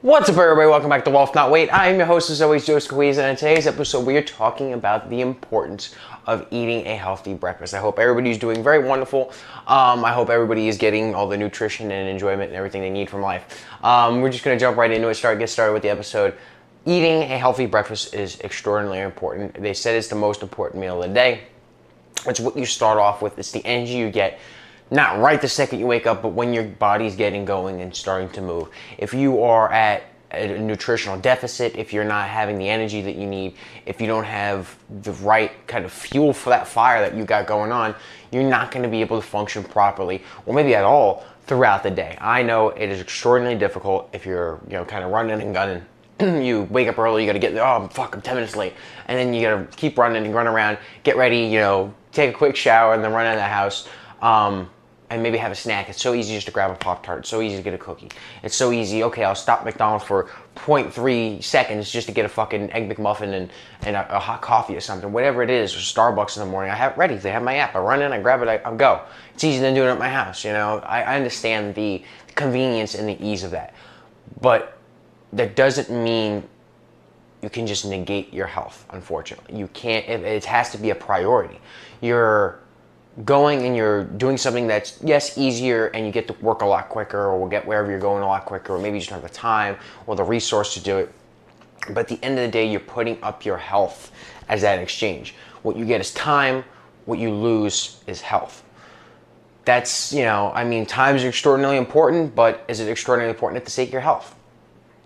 What's up, everybody? Welcome back to Wealth Not Weight. I'm your host, as always, Coizza, and in today's episode, we are talking about the importance of eating a healthy breakfast. I hope everybody's doing very wonderful. I hope everybody is getting all the nutrition and enjoyment and everything they need from life. We're just going to jump right into it, get started with the episode. Eating a healthy breakfast is extraordinarily important. They said it's the most important meal of the day. It's what you start off with. It's the energy you get. Not right the second you wake up, but when your body's getting going and starting to move. If you are at a nutritional deficit, if you're not having the energy that you need, if you don't have the right kind of fuel for that fire that you got going on, you're not going to be able to function properly, or maybe at all, throughout the day. I know it is extraordinarily difficult if you're, kind of running and gunning. You wake up early, you gotta get there, oh fuck, I'm 10 minutes late. And then you gotta keep running and run around, get ready, take a quick shower and then run out of the house. And maybe have a snack. It's so easy just to grab a Pop-Tart. It's so easy to get a cookie. It's so easy, okay, I'll stop McDonald's for 0.3 seconds just to get a fucking Egg McMuffin and a hot coffee or something. Whatever it is, or Starbucks in the morning, I have it ready. They have my app. I run in, I grab it, I go. It's easier than doing it at my house, I understand the convenience and the ease of that. But that doesn't mean you can just negate your health, unfortunately. You can't, it has to be a priority. You're going and you're doing something that's, yes, easier, and you get to work a lot quicker, or will get wherever you're going a lot quicker, or maybe you just don't have the time or the resource to do it. But at the end of the day, you're putting up your health as that exchange. What you get is time, what you lose is health. That's, time is extraordinarily important, but is it extraordinarily important at the sake of your health?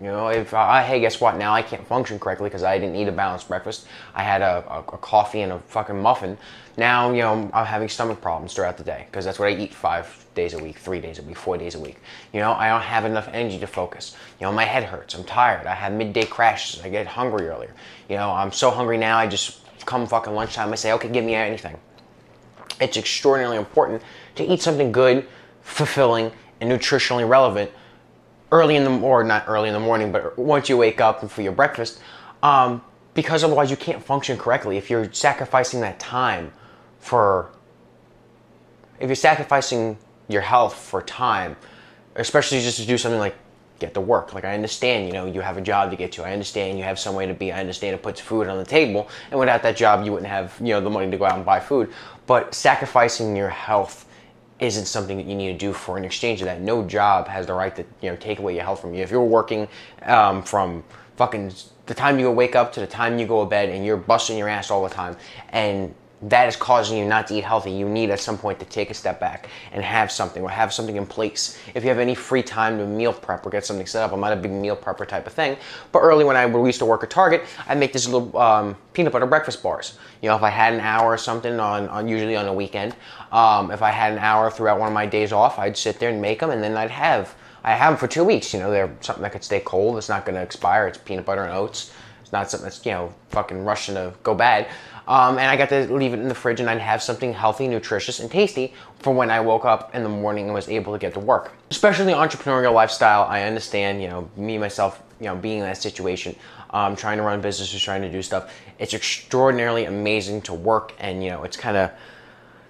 If hey, guess what? Now I can't function correctly because I didn't eat a balanced breakfast. I had a coffee and a fucking muffin. Now, I'm having stomach problems throughout the day because that's what I eat 5 days a week, 3 days a week, 4 days a week. I don't have enough energy to focus. My head hurts. I'm tired. I have midday crashes. I get hungry earlier. I'm so hungry now. I just come fucking lunchtime. I say, okay, give me anything. It's extraordinarily important to eat something good, fulfilling, and nutritionally relevant early in the, or not early in the morning, but once you wake up and for your breakfast, because otherwise you can't function correctly. If you're sacrificing that time if you're sacrificing your health for time, especially just to do something like get to work. Like, I understand, you have a job to get to. I understand you have somewhere to be. I understand it puts food on the table, and without that job, you wouldn't have, the money to go out and buy food. But sacrificing your health isn't something that you need to do for an exchange of that. No job has the right to, take away your health from you. If you're working from fucking the time you wake up to the time you go to bed and you're busting your ass all the time, and that is causing you not to eat healthy, you need at some point to take a step back and have something, or have something in place. If you have any free time to meal prep or get something set up, I'm not a big meal prepper type of thing, but early when I used to work at Target, I make this little peanut butter breakfast bars. If I had an hour or something on usually on a weekend, if I had an hour throughout one of my days off, I'd sit there and make them, and then I have them for 2 weeks. They're something that could stay cold. It's not going to expire. It's peanut butter and oats. It's not something that's, fucking rushing to go bad. And I got to leave it in the fridge, and I'd have something healthy, nutritious, and tasty for when I woke up in the morning and was able to get to work. Especially the entrepreneurial lifestyle, I understand, me, myself, being in that situation, trying to run businesses, trying to do stuff. It's extraordinarily amazing to work, and, it's kind of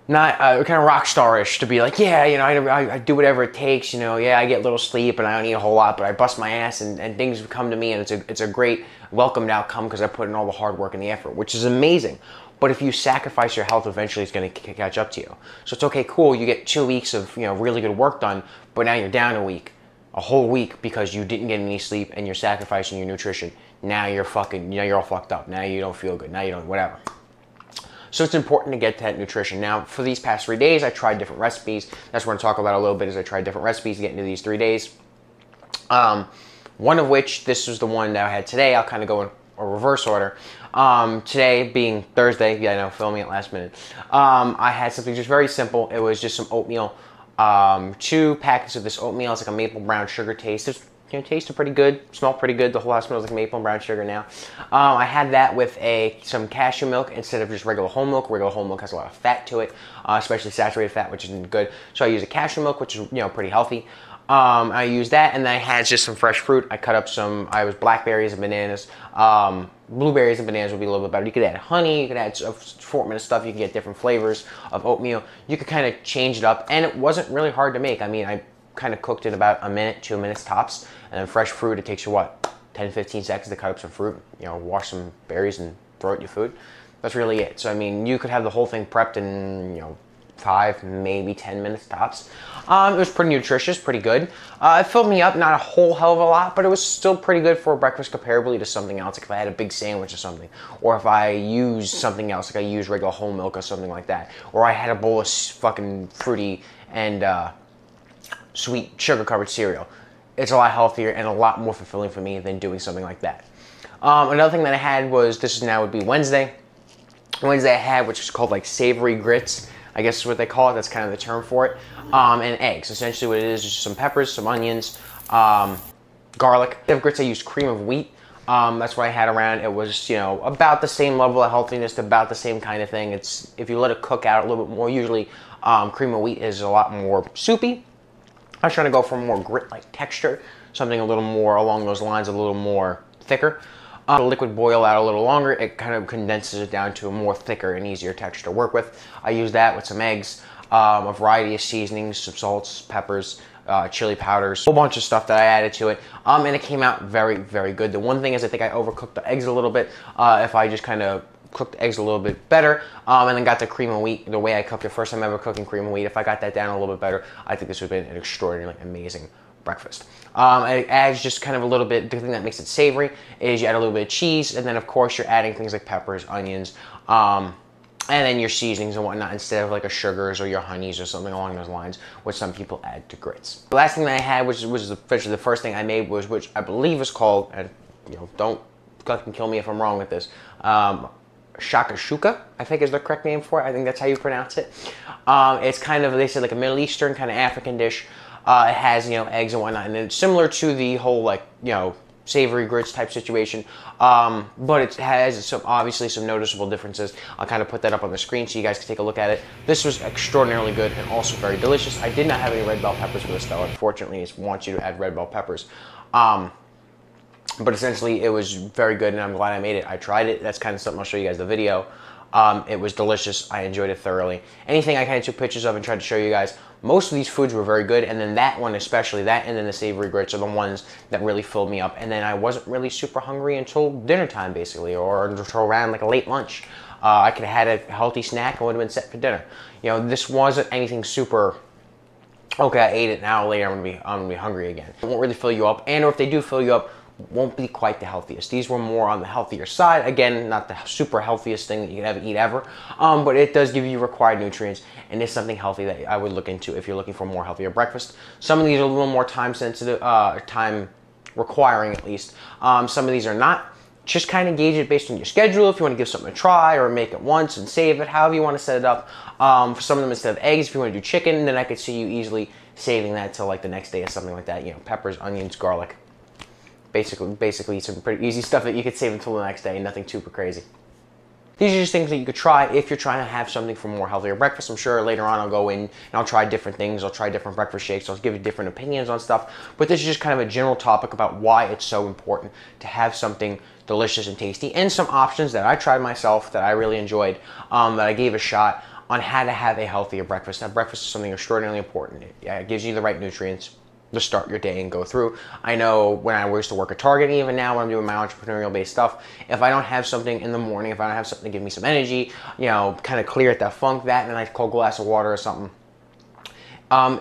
not kind of rock star-ish to be like, yeah, I do whatever it takes, yeah, I get little sleep and I don't eat a whole lot, but I bust my ass and things come to me, and it's a great welcomed outcome because I put in all the hard work and the effort, which is amazing. But if you sacrifice your health, eventually it's going to catch up to you. So it's okay, cool, you get 2 weeks of really good work done, but now you're down a whole week because you didn't get any sleep and you're sacrificing your nutrition. Now you're you're all fucked up. Now you don't feel good. Now you don't, whatever. So it's important to get to that nutrition. Now, for these past 3 days, I tried different recipes. That's what I'm going to talk about a little bit, is I tried different recipes to get into these 3 days. One of which, this was the one that I had today. I'll kind of go in a reverse order. Today being Thursday, yeah, I know, filming it last minute. I had something just very simple. It was just some oatmeal. 2 packets of this oatmeal. It's like a maple brown sugar taste. It's, tasted pretty good, smelled pretty good. The whole house smells like maple and brown sugar now. I had that with some cashew milk instead of just regular whole milk. Regular whole milk has a lot of fat to it, especially saturated fat, which isn't good. So I use a cashew milk, which is pretty healthy. I used that, and then I had just some fresh fruit. I cut up blackberries and bananas. Blueberries and bananas would be a little bit better. You could add honey, you could add a assortment of stuff. You can get different flavors of oatmeal. You could kind of change it up, and it wasn't really hard to make. I mean, I kind of cooked in about a minute, 2 minutes tops. And then fresh fruit, it takes you what, 10, 15 seconds to cut up some fruit, you know, wash some berries and throw it in your food. That's really it. So I mean, you could have the whole thing prepped in, you know, 5, maybe 10 minutes tops. It was pretty nutritious, pretty good. It filled me up, not a whole hell of a lot, but it was still pretty good for breakfast comparably to something else. Like if I had a big sandwich or something, or if I used something else, like I used regular whole milk or something like that, or I had a bowl of fucking fruity and sweet sugar-covered cereal. It's a lot healthier and a lot more fulfilling for me than doing something like that. Another thing that I had was, this is now would be Wednesday. Wednesday I had, which is called like savory grits, I guess is what they call it. That's kind of the term for it. And eggs. Essentially what it is just some peppers, some onions, garlic. The grits I used cream of wheat. That's what I had around. It was, you know, about the same level of healthiness, about the same kind of thing. It's, if you let it cook out a little bit more, usually cream of wheat is a lot more soupy. I was trying to go for a more grit-like texture, something a little more along those lines, a little more thicker. The liquid boil out a little longer, it kind of condenses it down to a more thicker and easier texture to work with. I use that with some eggs, a variety of seasonings, some salts, peppers, chili powders, a whole bunch of stuff that I added to it, and it came out very, very good. The one thing is I think I overcooked the eggs a little bit. If I just kind of cooked the eggs a little bit better, and then got the cream of wheat the way I cooked it, first time ever cooking cream of wheat, if I got that down a little bit better, I think this would have been an extraordinarily amazing breakfast. It adds just kind of a little bit, the thing that makes it savory is you add a little bit of cheese, and then of course you're adding things like peppers, onions, and then your seasonings and whatnot instead of like a sugars or your honeys or something along those lines, which some people add to grits. The last thing that I had, which was officially the first thing I made, was, which I believe is called, and you know, don't fucking kill me if I'm wrong with this, shakashuka, I think is the correct name for it. I think that's how you pronounce it. It's kind of, they said like a Middle Eastern kind of African dish. It has, you know, eggs and whatnot, and it's similar to the whole, like, you know, savory grits type situation, but it has some, obviously some noticeable differences. I'll kind of put that up on the screen so you guys can take a look at it. This was extraordinarily good and also very delicious. I did not have any red bell peppers for this though. Unfortunately, it wants you to add red bell peppers. But essentially it was very good and I'm glad I made it. I tried it. That's kind of something I'll show you guys the video. It was delicious. I enjoyed it thoroughly. Anything I kind of took pictures of and tried to show you guys. Most of these foods were very good, and then that one especially, that and then the savory grits are the ones that really filled me up. And then I wasn't really super hungry until dinner time, basically, or until around like a late lunch. I could have had a healthy snack and would have been set for dinner. You know, this wasn't anything super, okay, I ate it, an hour later I'm gonna be hungry again. It won't really fill you up, and or if they do fill you up, won't be quite the healthiest. These were more on the healthier side. Again, not the super healthiest thing that you can ever eat ever, but it does give you required nutrients, and it's something healthy that I would look into if you're looking for a more healthier breakfast. Some of these are a little more time sensitive, time requiring at least. Some of these are not. Just kind of gauge it based on your schedule. If you want to give something a try or make it once and save it, however you want to set it up. For some of them, instead of eggs, if you want to do chicken, then I could see you easily saving that till like the next day or something like that. You know, peppers, onions, garlic. Basically some pretty easy stuff that you could save until the next day, nothing super crazy. These are just things that you could try if you're trying to have something for more healthier breakfast. I'm sure later on I'll go in and I'll try different things. I'll try different breakfast shakes. I'll give you different opinions on stuff. But this is just kind of a general topic about why it's so important to have something delicious and tasty, and some options that I tried myself that I really enjoyed, that I gave a shot on how to have a healthier breakfast. Now, breakfast is something extraordinarily important. It gives you the right nutrients to start your day and go through. I know when I used to work at Target, and even now when I'm doing my entrepreneurial based stuff, if I don't have something in the morning, if I don't have something to give me some energy, you know, kind of clear at that funk, that and a nice cold glass of water or something,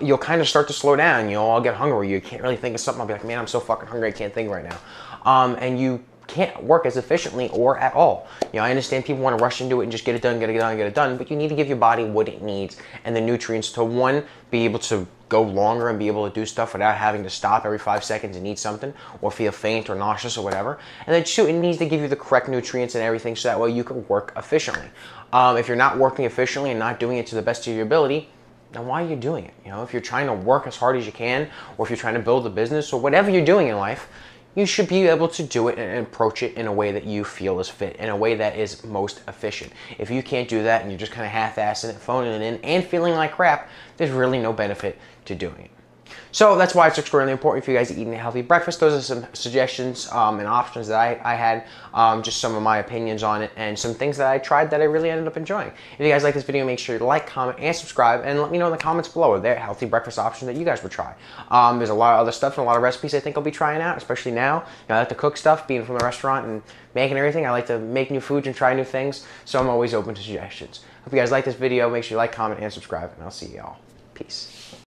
you'll kind of start to slow down. You know, I'll get hungry. You can't really think of something. I'll be like, man, I'm so fucking hungry, I can't think right now. And you can't work as efficiently or at all. You know, I understand people want to rush into it and just get it done, get it done, but you need to give your body what it needs and the nutrients to, one, be able to go longer and be able to do stuff without having to stop every 5 seconds and eat something or feel faint or nauseous or whatever. And then two, it needs to give you the correct nutrients and everything so that way you can work efficiently. If you're not working efficiently and not doing it to the best of your ability, then why are you doing it? You know, if you're trying to work as hard as you can, or if you're trying to build a business or whatever you're doing in life, you should be able to do it and approach it in a way that you feel is fit, in a way that is most efficient. If you can't do that and you're just kind of half-assing it, phoning it in, and feeling like crap, there's really no benefit to doing it. So that's why it's extremely important for you guys to eat a healthy breakfast. Those are some suggestions and options that I had, just some of my opinions on it, and some things that I tried that I really ended up enjoying. If you guys like this video, make sure you like, comment, and subscribe, and let me know in the comments below are there healthy breakfast options that you guys would try. There's a lot of other stuff and a lot of recipes I think I'll be trying out, especially now. You know, I like to cook stuff, being from the restaurant and making everything. I like to make new foods and try new things, so I'm always open to suggestions. Hope you guys like this video. Make sure you like, comment, and subscribe, and I'll see y'all. Peace.